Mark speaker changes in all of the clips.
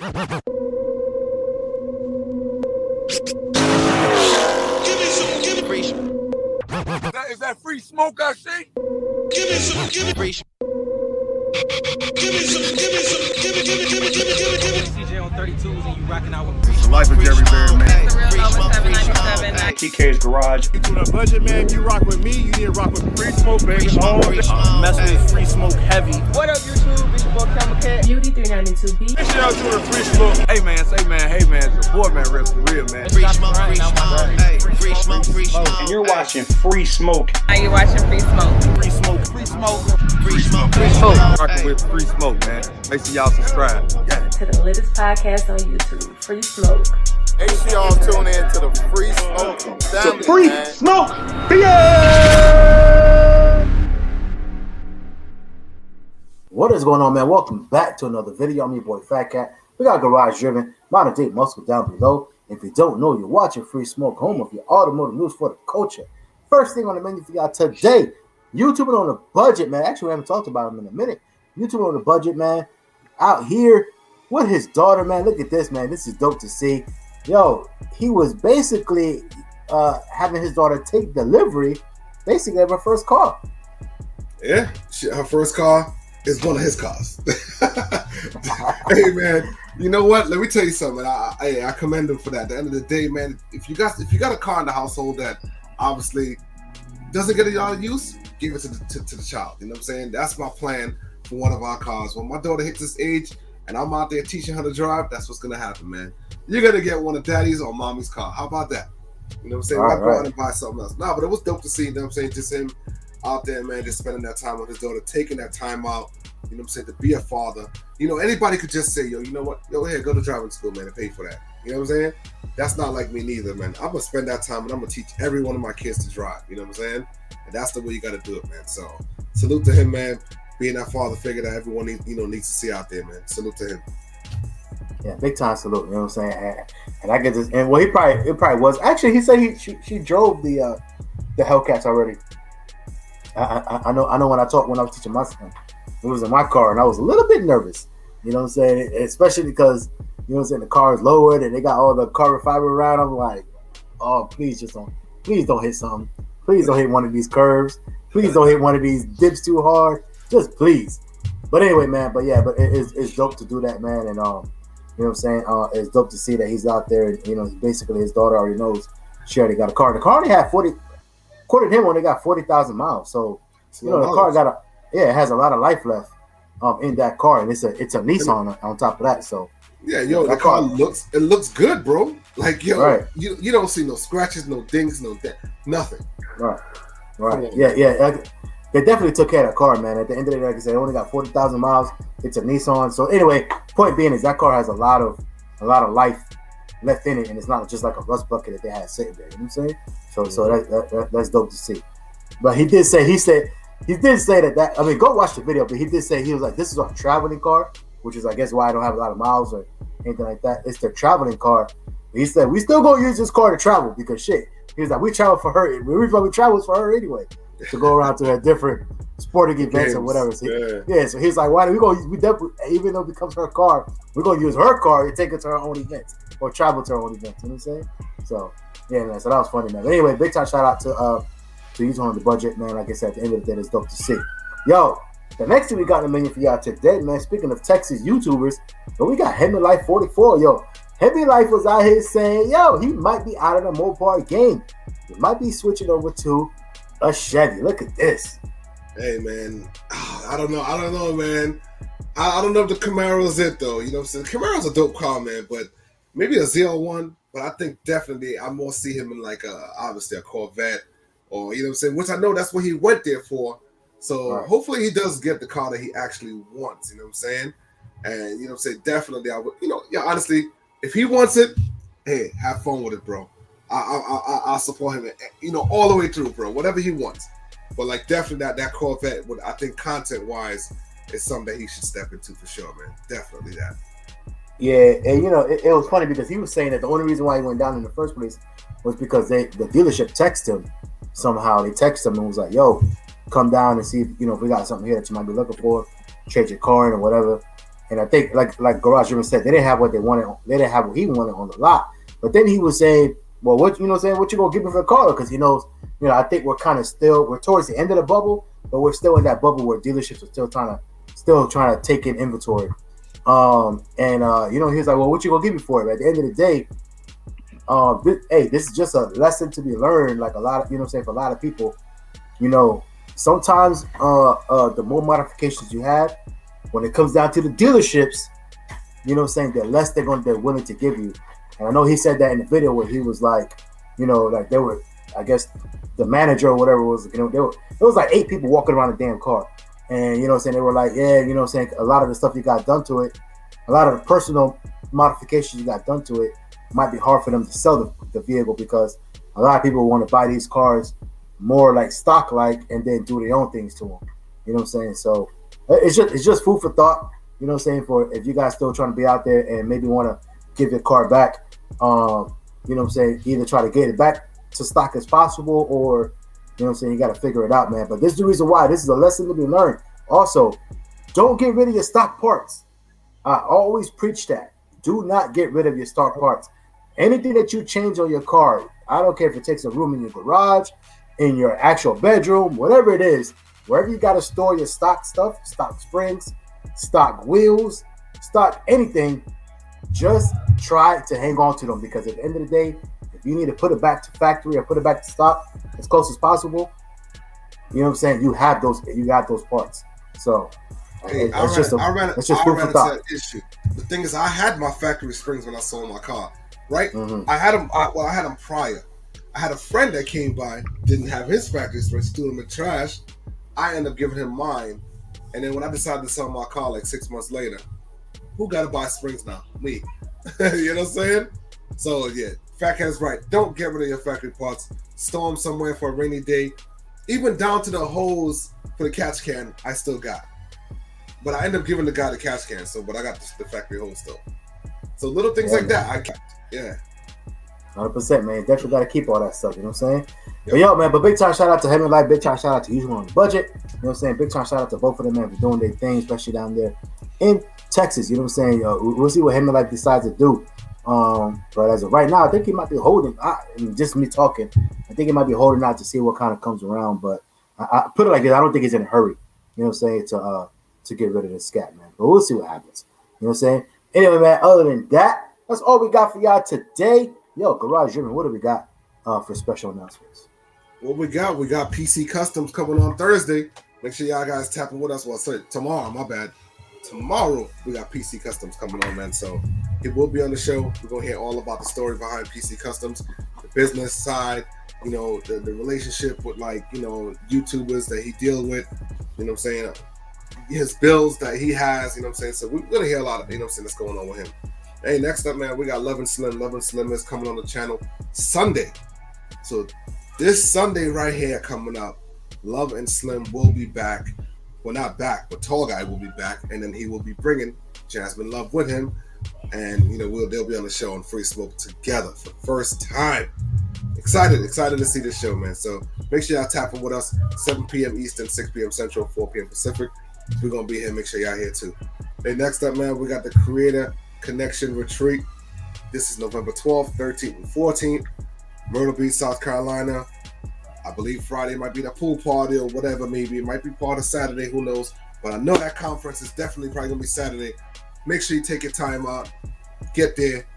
Speaker 1: Is that free smoke I see? Give me some, give me free. Give me some.
Speaker 2: CJ on 32s and you rocking out with free.
Speaker 3: The life of Jerry Bear, man.
Speaker 4: That's the real Nova 797.
Speaker 3: TK's Garage.
Speaker 5: You doing a budget, man? If you rock with me, you need to rock with Free Smoke, baby.
Speaker 3: Mess with Free Smoke heavy.
Speaker 2: What up, YouTube? It's your boy CamAro.
Speaker 4: Beauty 392B.
Speaker 5: Make sure y'all doing Free Smoke.
Speaker 1: Hey man, it's your boy man, real for real man.
Speaker 2: Free smoke.
Speaker 3: And you're watching Free Smoke.
Speaker 4: Are you watching Free Smoke?
Speaker 3: Free Smoke.
Speaker 1: Rocking with free smoke, man. Make sure y'all subscribe. Yeah.
Speaker 4: To the latest podcast on YouTube, Free Smoke.
Speaker 5: Make sure y'all tune in to the Free Smoke family,
Speaker 3: Free
Speaker 5: man.
Speaker 3: Smoke. Yeah!
Speaker 6: What is going on, man? Welcome back to another video. I'm your boy FaTKaT. We got Garage Driven, Modern Day Muscle down below. If you don't know, you're watching Free Smoke, home of your automotive news for the culture. First thing on the menu for y'all today, YouTubing on a budget, man. Actually, we haven't talked about him in a minute. YouTubing on a budget, man. Out here with his daughter, man. Look at this, man. This is dope to see. Yo, he was basically having his daughter take delivery, basically of her first car.
Speaker 7: Yeah, her first car is one of his cars. Hey man, you know what? Let me tell you something. I commend him for that. At the end of the day, man, if you got a car in the household that obviously doesn't get a lot of use, give it to the child. You know what I'm saying? That's my plan for one of our cars. When my daughter hits this age and I'm out there teaching her to drive, that's what's gonna happen, man. You're gonna get one of daddy's or mommy's car. How about that? You know what I'm saying? Why go out and buy something else? Nah, but it was dope to see, you know what I'm saying? Just him out there, man, just spending that time with his daughter, taking that time out, you know what I'm saying, to be a father. You know, anybody could just say, yo, you know what? Yo, here, go to driving school, man, and pay for that. You know what I'm saying? That's not like me neither, man. I'm gonna spend that time and I'm gonna teach every one of my kids to drive. You know what I'm saying? And that's the way you gotta do it, man. So salute to him, man, being that father figure that everyone needs to see out there, man. Salute to him.
Speaker 6: Yeah, big time salute. You know what I'm saying? And I get this. And well, it probably was. Actually, he said she drove the Hellcats already. I know when I was teaching my son, it was in my car, and I was a little bit nervous. You know what I'm saying? Especially because, you know what I'm saying, the car is lowered and they got all the carbon fiber around. I'm like, oh, please don't hit something. Please don't hit one of these curves. Please don't hit one of these dips too hard. Just please. But anyway, man. But yeah, but it's dope to do that, man. And you know what I'm saying? It's dope to see that he's out there. And, you know, basically his daughter already knows she already got a car. The car only had 40. According to him, only got 40,000 miles. So you know the car it has a lot of life left in that car, and it's a Nissan on top of that. So
Speaker 7: yeah, yo, the car looks good, bro. Like yo,
Speaker 6: right.
Speaker 7: you don't see no scratches, no dings, nothing.
Speaker 6: Right. Yeah. They definitely took care of that car, man. At the end of the day, like I said, it only got 40,000 miles. It's a Nissan. So anyway, point being is that car has a lot of life left in it, and it's not just like a rust bucket that they had sitting there. You know what I'm saying? So that's dope to see. But he did say that. I mean, go watch the video. But he did say he was like, this is our traveling car, which is I guess why I don't have a lot of miles or anything like that. It's their traveling car. But he said we still gonna use this car to travel because shit. He was like, we travel for her. We travel for her anyway to go around to her different sporting events or whatever. So so he's like, why do we definitely, even though it becomes her car, we're gonna use her car and take it to her own events or travel to her own events. You know what I'm saying? So yeah, man. So that was funny, man. But anyway, big time shout out to YouTube on the budget, man. Like I said, at the end of the day, it's dope to see. Yo, the next thing we got in the menu for y'all today, man. Speaking of Texas YouTubers, we got Hemi Life44. Yo, Hemi Life was out here saying, yo, he might be out of the Mopar game. He might be switching over to a Chevy. Look at this.
Speaker 7: Hey, man. I don't know, man. I don't know if the Camaro's it, though. You know what I'm saying? Camaro's a dope car, man, but maybe a Z01. But I think definitely I more see him in like obviously a Corvette or, you know what I'm saying, which I know that's what he went there for. So hopefully he does get the car that he actually wants, you know what I'm saying? And, you know what I'm saying, definitely I would, honestly, if he wants it, hey, have fun with it, bro. I'll support him, all the way through, bro, whatever he wants. But like definitely that Corvette, I think content-wise is something that he should step into for sure, man. Definitely that.
Speaker 6: Yeah, and it was funny because he was saying that the only reason why he went down in the first place was because the dealership texted him somehow. They texted him and was like, yo, come down and see if we got something here that you might be looking for, trade your car in or whatever. And I think, like Garage even said, they didn't have what they wanted. They didn't have what he wanted on the lot. But then he was saying, well, what you gonna give me for a car? Because he knows, I think we're towards the end of the bubble, but we're still in that bubble where dealerships are still trying to take in inventory. He was like, well, what you gonna give me for it? But at the end of the day, this is just a lesson to be learned. Like a lot of, for a lot of people, sometimes the more modifications you have, when it comes down to the dealerships, the less they're willing to give you. And I know he said that in the video where he was like, like they were, I guess the manager or whatever was, there was like 8 people walking around the damn car. And, they were like, yeah, a lot of the stuff you got done to it, a lot of the personal modifications you got done to it might be hard for them to sell the vehicle because a lot of people want to buy these cars more like stock like and then do their own things to them. So it's just food for thought, for if you guys still trying to be out there and maybe want to give your car back, either try to get it back to stock as possible or, you got to figure it out, man. But this is the reason why. This is a lesson to be learned. Also, don't get rid of your stock parts. I always preach that. Do not get rid of your stock parts. Anything that you change on your car, I don't care if it takes a room in your garage, in your actual bedroom, whatever it is, wherever you got to store your stock stuff, stock springs, stock wheels, stock anything, just try to hang on to them because at the end of the day, if you need to put it back to factory or put it back to stock as close as possible, you got those parts. So it's just food for thought.
Speaker 7: Issue. The thing is, I had my factory springs when I sold my car, right?
Speaker 6: Mm-hmm.
Speaker 7: I had them prior. I had a friend that came by, didn't have his factory springs, threw them in trash. I ended up giving him mine. And then when I decided to sell my car like 6 months later, who got to buy springs now? Me. You know what I'm saying? So, yeah, FaTKaT is right. Don't get rid of your factory parts. Store them somewhere for a rainy day. Even down to the hose for the catch can, I still got. But I ended up giving the guy the catch can, but I got the factory hose still. So little things like that, I kept. Yeah.
Speaker 6: 100%, man. Definitely got to keep all that stuff, you know what I'm saying? Yep. But big time shout out to Hemi Life, big time shout out to Usual on the Budget, you know what I'm saying? Big time shout out to both of them, man, for doing their thing, especially down there in Texas, you know what I'm saying? We'll see what Hemi Life decides to do. But as of right now, I think he might be holding, just me talking, I think he might be holding out to see what kind of comes around, but I put it like this, I don't think he's in a hurry, you know what I'm saying, to get rid of the scat, man. But we'll see what happens, you know what I'm saying? Anyway, man, other than that, that's all we got for y'all today. Yo, Garage Jimmy, what do we got for special announcements?
Speaker 7: What we got PC Customs coming on Thursday. Make sure y'all guys tapping with us. Well, sorry, tomorrow, my bad. Tomorrow, we got PC Customs coming on, man. So it will be on the show. We're going to hear all about the story behind PC Customs, the business side, the relationship with, YouTubers that he deal with, you know what I'm saying? His bills that he has, you know what I'm saying? So we're going to hear a lot of, that's going on with him. Hey, next up, man, we got Love and Slim. Love and Slim is coming on the channel Sunday. So this Sunday right here coming up, Love and Slim will be back. Well, not back, but Tall Guy will be back. And then he will be bringing Jasmine Love with him. And, they'll be on the show on Free Smoke together for the first time. Excited to see this show, man. So make sure y'all tap in with us, 7 p.m. Eastern, 6 p.m. Central, 4 p.m. Pacific. We're going to be here. Make sure y'all here, too. Hey, next up, man, we got the Creator Connection Retreat. This is November 12th, 13th, and 14th. Myrtle Beach, South Carolina. I believe Friday might be the pool party or whatever, maybe. It might be part of Saturday, who knows. But I know that conference is definitely probably going to be Saturday. Make sure you take your time out. Get there.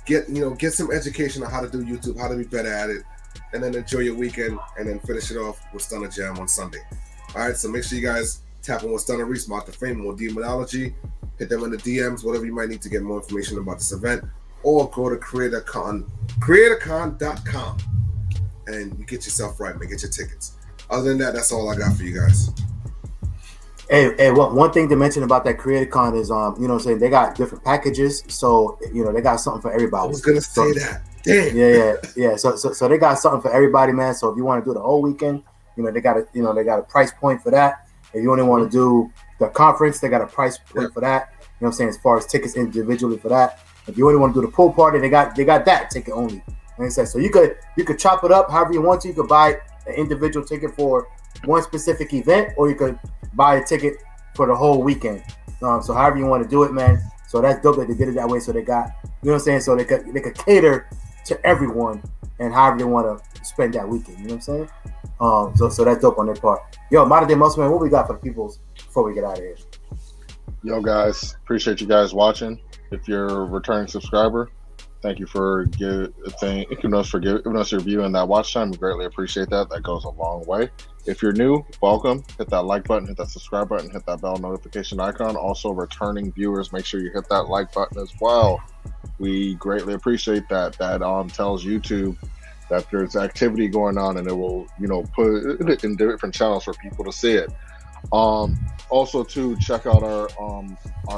Speaker 7: Get some education on how to do YouTube, how to be better at it. And then enjoy your weekend and then finish it off with Stunner Jam on Sunday. All right, so make sure you guys tap in with Stunner Reese, Mark the Fame, more Demonology. Hit them in the DMs, whatever you might need to get more information about this event, or go to creatorcon.com and you get yourself right, man. Get your tickets. Other than that, that's all I got for you guys.
Speaker 6: Hey, one thing to mention about that CreatorCon is, they got different packages, so they got something for everybody.
Speaker 7: I was gonna say that. Damn.
Speaker 6: Yeah. So they got something for everybody, man. So if you want to do the whole weekend, they got a price point for that. If you only want to do the conference, they got a price point for that. You know what I'm saying? As far as tickets individually for that. If you only want to do the pool party, they got that ticket only. Like I said, so you could chop it up however you want to. You could buy an individual ticket for one specific event, or you could buy a ticket for the whole weekend. So however you want to do it, man. So that's dope that they did it that way. So they got, you know what I'm saying? So they could cater to everyone and however they want to spend that weekend. You know what I'm saying? So that's dope on their part. Yo, Modern Day Muscle Man, what we got for the peoples before we get out of here?
Speaker 5: Yo, guys, appreciate you guys watching. If you're a returning subscriber, thank you for giving us your view and that watch time. We greatly appreciate that. That goes a long way. If you're new, welcome. Hit that like button, hit that subscribe button, hit that bell notification icon. Also, returning viewers, make sure you hit that like button as well. We greatly appreciate that. That tells YouTube that there's activity going on, and it will, put it in different channels for people to see it. Also, to check out our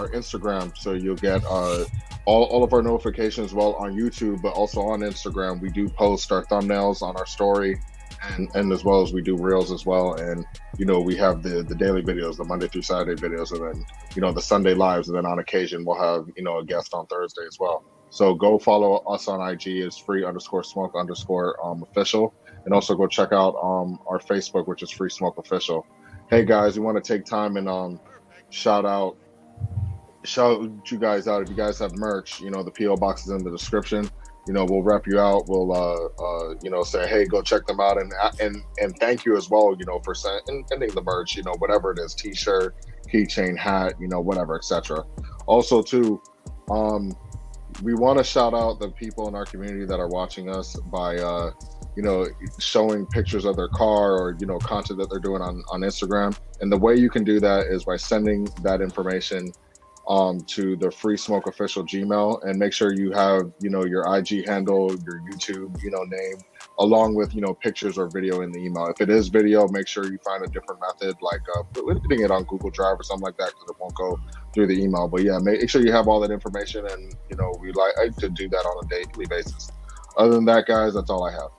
Speaker 5: Instagram, so you'll get all of our notifications well on YouTube, but also on Instagram. We do post our thumbnails on our story, and as well as we do reels as well. And we have the daily videos, the Monday through Saturday videos, and then the Sunday lives, and then on occasion we'll have a guest on Thursday as well. So go follow us on IG. It's free_smoke_official, and also go check out our Facebook, which is Free Smoke Official. Hey guys, we want to take time and shout you guys out. If you guys have merch, the PO box is in the description. We'll rep you out. We'll say, hey, go check them out, and thank you as well, for sending the merch, whatever it is, t-shirt, keychain, hat, whatever, etc. Also too, we want to shout out the people in our community that are watching us by showing pictures of their car or content that they're doing on Instagram. And the way you can do that is by sending that information to the Free Smoke Official Gmail, and make sure you have your IG handle, your YouTube name, along with pictures or video in the email. If it is video, make sure you find a different method, like putting it on Google Drive or something like that, because it won't go through the email. But yeah, make sure you have all that information, and we like to do that on a daily basis. Other than that, guys, that's all I have.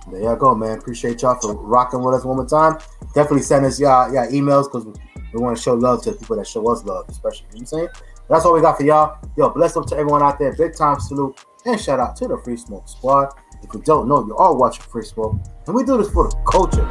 Speaker 6: There y'all go, man. Appreciate y'all for rocking with us one more time. Definitely send us y'all emails, because we want to show love to the people that show us love, especially. You know what I'm saying? That's all we got for y'all. Yo, bless up to everyone out there. Big time salute and shout out to the Free Smoke Squad. If you don't know, you're all watching Free Smoke, and we do this for the culture.